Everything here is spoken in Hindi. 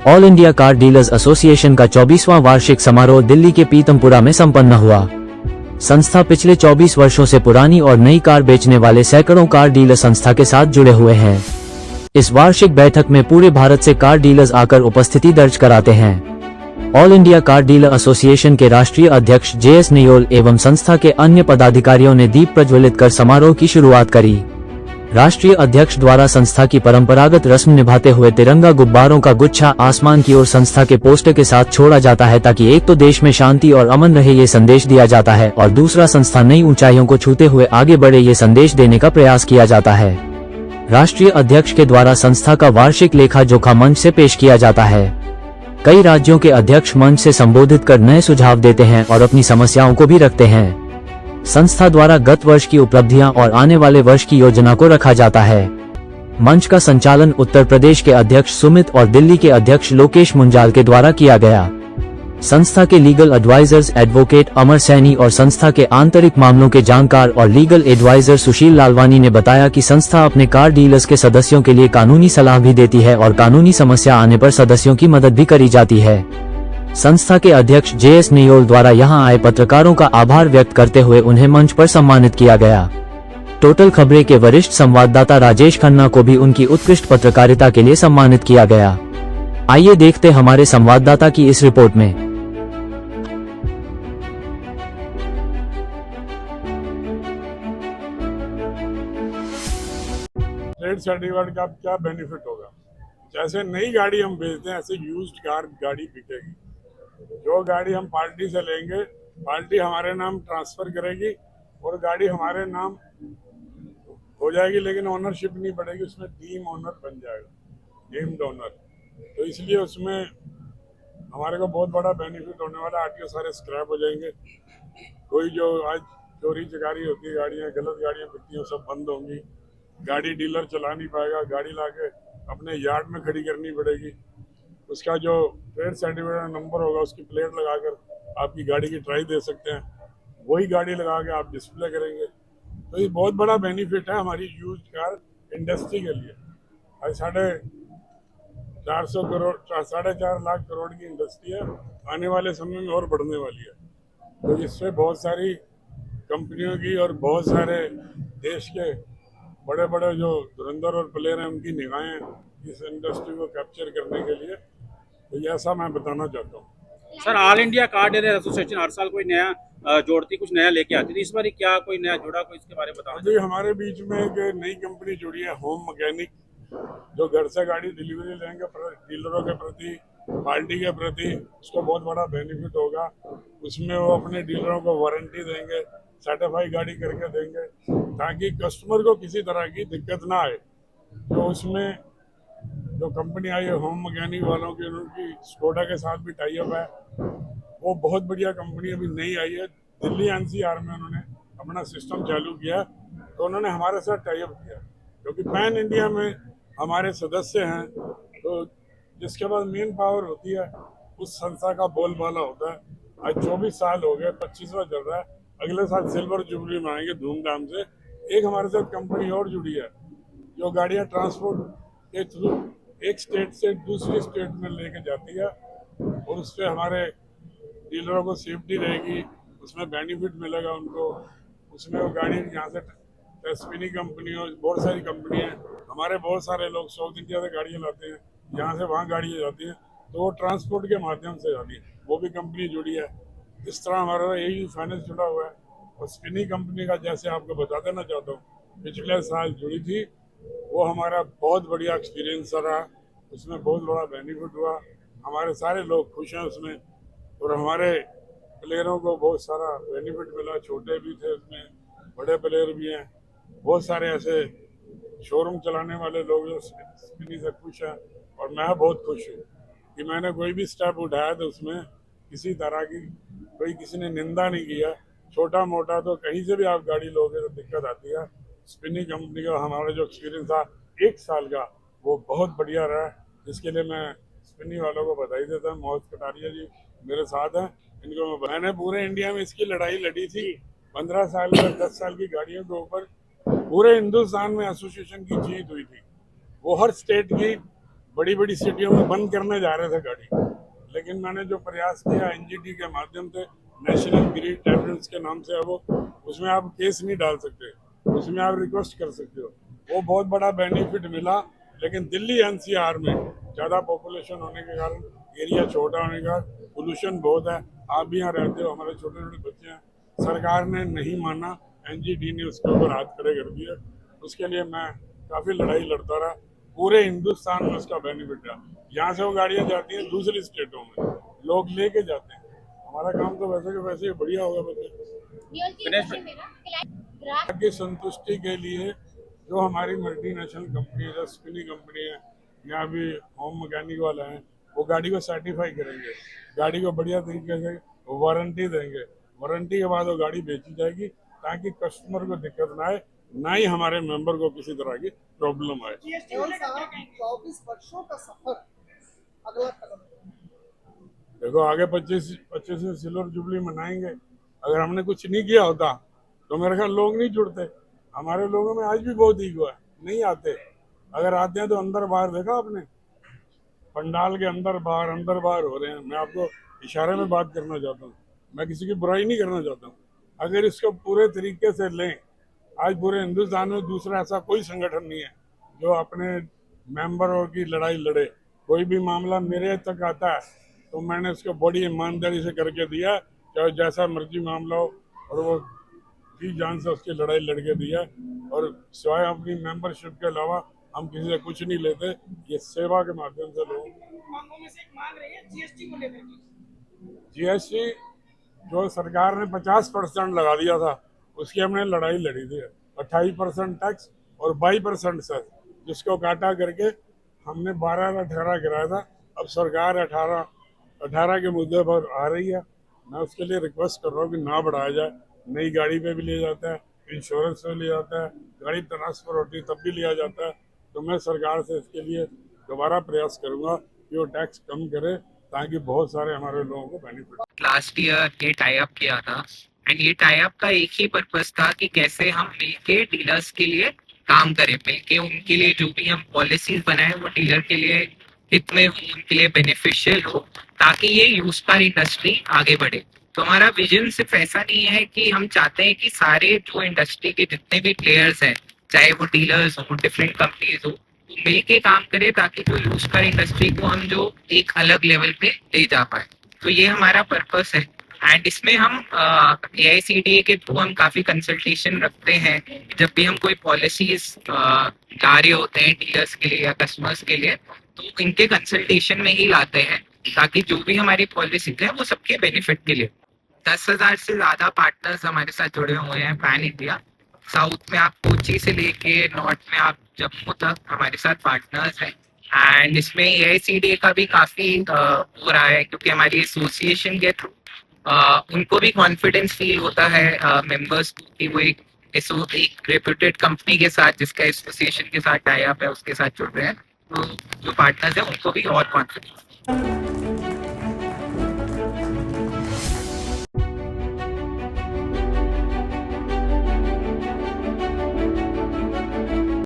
All India car dealers association का 24वां वार्षिक समारोह दिल्ली के पीतमपुरा में संपन्न हुआ। संस्था पिछले 24 वर्षों से पुरानी और नई कार बेचने वाले सैकड़ों कार डीलर संस्था के साथ जुड़े हुए हैं। इस वार्षिक बैठक में पूरे भारत से कार डीलर्स आकर उपस्थिति दर्ज कराते हैं। All India car dealer association के राष्ट्रीय अध्यक्ष JS नियोल एवं संस्था के अन्य पदाधिकारियों ने दीप प्रज्वलित कर समारोह की शुरुआत करी। राष्ट्रीय अध्यक्ष द्वारा संस्था की परंपरागत रस्म निभाते हुए तिरंगा गुब्बारों का गुच्छा आसमान की ओर संस्था के पोस्टर के साथ छोड़ा जाता है, ताकि एक तो देश में शांति और अमन रहे ये संदेश दिया जाता है, और दूसरा संस्था नई ऊंचाइयों को छूते हुए आगे बढ़े ये संदेश देने का प्रयास किया जाता है। राष्ट्रीय अध्यक्ष के द्वारा संस्था का वार्षिक लेखा जोखा मंच से पेश किया जाता है। कई राज्यों के अध्यक्ष मंच से संबोधित कर नए सुझाव देते हैं और अपनी समस्याओं को भी रखते हैं। संस्था द्वारा गत वर्ष की उपलब्धियां और आने वाले वर्ष की योजना को रखा जाता है। मंच का संचालन उत्तर प्रदेश के अध्यक्ष सुमित और दिल्ली के अध्यक्ष लोकेश मुंजाल के द्वारा किया गया। संस्था के लीगल एडवाइजर्स एडवोकेट अमर सैनी और संस्था के आंतरिक मामलों के जानकार और लीगल एडवाइजर सुशील लालवानी ने बताया कि संस्था अपने कार डीलर्स के सदस्यों के लिए कानूनी सलाह भी देती है और कानूनी समस्या आने पर सदस्यों की मदद भी करी जाती है। संस्था के अध्यक्ष JS नियोल द्वारा यहां आए पत्रकारों का आभार व्यक्त करते हुए उन्हें मंच पर सम्मानित किया गया। टोटल खबरें के वरिष्ठ संवाददाता राजेश खन्ना को भी उनकी उत्कृष्ट पत्रकारिता के लिए सम्मानित किया गया। आइए देखते हमारे संवाददाता की इस रिपोर्ट में। ट्रेड सर्टिफिकेट का क्या बेनिफिट होगा? जैसे नई गाड़ी हम बेचते हैं, ऐसे यूज्ड कार गाड़ी बिकेगी। जो गाड़ी हम पार्टी से लेंगे, पार्टी हमारे नाम ट्रांसफर करेगी और गाड़ी हमारे नाम हो जाएगी, लेकिन ओनरशिप नहीं बढ़ेगी, उसमें टीम ओनर बन जाएगा, नेम्ड ओनर। तो इसलिए उसमें हमारे को बहुत बड़ा बेनिफिट होने वाला है। RTO सारे स्क्रैप हो जाएंगे। कोई जो आज चोरी चकारी होती है, गाड़ियाँ गलत गाड़ियाँ बिकती हैं, सब बंद होंगी। गाड़ी डीलर चला नहीं पाएगा, गाड़ी लाके अपने यार्ड में खड़ी करनी पड़ेगी। उसका जो ट्रेड सर्टिफिकेट नंबर होगा, उसकी प्लेट लगाकर आपकी गाड़ी की ट्राई दे सकते हैं। वही गाड़ी लगा के आप डिस्प्ले करेंगे। तो ये बहुत बड़ा बेनिफिट है हमारी यूज्ड कार इंडस्ट्री के लिए। आज 4.5 लाख करोड़ की इंडस्ट्री है, आने वाले समय में और बढ़ने वाली है। तो इससे बहुत सारी कंपनियों की और बहुत सारे देश के बड़े बड़े जो धुरंधर और प्लेयर हैं, उनकी निगाहें इस इंडस्ट्री को कैप्चर करने के लिए, तो ये ऐसा मैं बताना चाहता हूँ। Sir, all India car dealer association हर साल कोई नया जोड़ती, कुछ नया लेके आती, तो इस बार क्या कोई नया जुड़ा, कोई इसके बारे में बताओ। अभी हमारे बीच में एक नई कंपनी जुड़ी है, होम मैकेनिक, जो घर से गाड़ी डिलीवरी लेंगे। डीलरों के प्रति, पार्टी के प्रति उसको बहुत बड़ा बेनिफिट होगा। उसमें वो अपने डीलरों को वारंटी देंगे, सर्टिफाई गाड़ी करके देंगे, ताकि कस्टमर को किसी तरह की दिक्कत ना आए। तो उसमें जो कंपनी आई है होम मैकेनिक वालों की, उनकी स्कोडा के साथ भी टाई अप है। वो बहुत बढ़िया कंपनी अभी नई आई है। दिल्ली NCR में उन्होंने अपना सिस्टम चालू किया, तो उन्होंने हमारे साथ टाई अप किया, क्योंकि पैन इंडिया में हमारे सदस्य हैं। तो जिसके पास मेन पावर होती है, उस संस्था का बोलबाला होता है। आज 24 साल हो गए, 25वां चल रहा है। अगले साल सिल्वर जुबली में आएंगे धूमधाम से। एक हमारे साथ कंपनी और जुड़ी है, जो गाड़ियाँ ट्रांसपोर्ट के थ्रू एक स्टेट से दूसरी स्टेट में लेके जाती है, और उससे हमारे डीलरों को सेफ्टी रहेगी, उसमें बेनिफिट मिलेगा उनको। उसमें वो गाड़ी यहाँ से टेस्पिनी कंपनी और बहुत सारी कंपनी है, हमारे बहुत सारे लोग साउथ इंडिया से गाड़ियाँ लाते हैं, यहाँ से वहाँ गाड़ियाँ जाती हैं, तो वो ट्रांसपोर्ट के माध्यम से जाती है। वो भी कंपनी जुड़ी है। इस तरह हमारा यही फाइनेंस जुड़ा हुआ है। और स्पिनी कंपनी का जैसे आपको बता देना चाहता हूँ, पिछले साल जुड़ी थी, वो हमारा बहुत बढ़िया एक्सपीरियंस रहा। उसमें बहुत बड़ा बेनिफिट हुआ, हमारे सारे लोग खुश हैं उसमें, और हमारे प्लेयरों को बहुत सारा बेनिफिट मिला। छोटे भी थे उसमें, बड़े प्लेयर भी हैं। बहुत सारे ऐसे शोरूम चलाने वाले लोग जो स्पिनी से खुश हैं, और मैं बहुत खुश हूँ कि मैंने कोई भी स्टेप उठाया तो उसमें किसी तरह की कोई किसी ने निंदा नहीं किया। छोटा मोटा तो कहीं से भी आप गाड़ी लोगे तो दिक्कत आती है। स्पिनी कंपनी का हमारा जो एक्सपीरियंस था 1 साल का, वो बहुत बढ़िया रहा, जिसके लिए मैं स्पिनी वालों को बधाई देता हूँ। मोहम्मद कटारिया जी मेरे साथ हैं, इनको मैंने पूरे इंडिया में इसकी लड़ाई लड़ी थी। 15 साल में 10 साल की गाड़ियों के ऊपर पूरे हिंदुस्तान में एसोसिएशन की जीत हुई थी। वो हर स्टेट की बड़ी बड़ी सिटियों में बंद करने जा रहे थे गाड़ी, लेकिन मैंने जो प्रयास किया एनजीटी के माध्यम से, नेशनल ग्रिड ट्रिब्यूनल्स के नाम से है वो, उसमें आप केस नहीं डाल सकते, उसमें आप रिक्वेस्ट कर सकते हो, वो बहुत बड़ा बेनिफिट मिला। लेकिन दिल्ली एनसीआर में ज़्यादा पॉपुलेशन होने के कारण, एरिया छोटा होने का, पोल्यूशन बहुत है, आप भी यहाँ रहते हो, हमारे छोटे छोटे बच्चे हैं, सरकार ने नहीं माना, एनजीटी ने उसके ऊपर हाथ खड़े कर दिए। उसके लिए मैं काफ़ी लड़ाई लड़ता रहा, पूरे हिंदुस्तान में उसका बेनिफिट रहा। यहाँ से वो गाड़ियाँ जाती हैं दूसरी स्टेटों में, लोग लेके जाते हैं। हमारा काम तो वैसे के वैसे ही बढ़िया होगा। गणेश भाई, ग्राहक की संतुष्टि के लिए जो हमारी मल्टीनेशनल कंपनी है, स्पिनी कंपनी है, यहाँ भी होम मैकेनिक वाला है, वो गाड़ी को सर्टिफाई करेंगे, गाड़ी को बढ़िया तरीके से वारंटी देंगे, वारंटी के बाद वो गाड़ी बेची जाएगी ताकि कस्टमर को दिक्कत ना आए, ना ही हमारे मेंबर को किसी तरह की प्रॉब्लम आए। 24 वर्षों का सफर, अगला कदम। देखो आगे 25 सिल्वर जुबली मनाएंगे, अगर हमने कुछ नहीं किया होता तो मेरे ख्याल लोग नहीं जुड़ते। हमारे लोगों में आज भी बहुत ईगो है, नहीं आते, अगर आते हैं तो अंदर बाहर देखा आपने, पंडाल के अंदर बाहर हो रहे हैं। मैं आपको इशारे में बात करना चाहता हूँ, मैं किसी की बुराई नहीं करना चाहता हूँ। अगर इसको पूरे तरीके से लें, आज पूरे हिंदुस्तान में दूसरा ऐसा कोई संगठन नहीं है जो अपने मेंबरों की लड़ाई लड़े। कोई भी मामला मेरे तक आता है तो मैंने उसको बड़ी ईमानदारी से करके दिया, चाहे जैसा मर्जी मामला हो, और वो जी जान से उसकी लड़ाई लड़के दिया। और सिवाय अपनी मेंबरशिप के अलावा हम किसी से कुछ नहीं लेते, ये सेवा के माध्यम से लोग। मांगों में से एक मांग रही है जीएसटी को लेकर के। जीएसटी जो सरकार ने 50% लगा दिया था, उसकी हमने लड़ाई लड़ी थी। 28% टैक्स और 22% सेस, जिसको काटा करके हमने 12-18 गिराया था। अब सरकार 18 के मुद्दे पर आ रही है। मैं उसके लिए रिक्वेस्ट कर रहा हूँ कि ना बढ़ाया जाए। नई गाड़ी पे भी लिया जाता है, इंश्योरेंस पे लिया जाता है, गाड़ी ट्रांसफर होती है तब भी लिया जाता है। तो मैं सरकार से इसके लिए दोबारा प्रयास करूँगा कि वो टैक्स कम करे, ताकि बहुत सारे हमारे लोगों को बेनिफिट। लास्ट ईयर ये टाई अप किया था, एंड ये टाई अप का एक ही पर्पस था कि कैसे हम मिलके डीलर्स के लिए काम करें, मिलके उनके लिए जो भी हम पॉलिसीज बनाए वो डीलर के लिए हित में हो, उनके लिए बेनिफिशियल हो, ताकि ये यूज कार इंडस्ट्री आगे बढ़े। तो हमारा विजन सिर्फ ऐसा नहीं है कि हम चाहते हैं कि सारे जो इंडस्ट्री के जितने भी प्लेयर्स हैं, चाहे वो डीलर्स हो, डिफरेंट कंपनीज हो, मिलके काम करें ताकि जो यूज कार इंडस्ट्री को हम जो एक अलग लेवल पे ले जा पाए। तो ये हमारा पर्पस है। एंड इसमें हम AICDA के थ्रू हम काफी कंसल्टेशन रखते हैं। जब भी हम कोई पॉलिसीज ला रहे होते हैं डीलर्स के लिए या कस्टमर्स के लिए, तो इनके कंसल्टेशन में ही लाते हैं, ताकि जो भी हमारी पॉलिसीज है वो सबके बेनिफिट के लिए। 10,000 से ज्यादा पार्टनर्स हमारे साथ जुड़े हुए हैं पैन इंडिया। साउथ में आप कोची से लेके नॉर्थ में आप जम्मू तक हमारे साथ पार्टनर्स हैं। एंड इसमें AICDA का भी काफी हो रहा है, क्योंकि हमारी एसोसिएशन के थ्रू उनको भी कॉन्फिडेंस फील होता है मेंबर्स को कि वो एक रेप्यूटेड कंपनी के साथ, जिसका एसोसिएशन के साथ टाई अप है, उसके साथ जुड़ रहे हैं। तो जो पार्टनर्स हैं उनको भी और कॉन्फिडेंस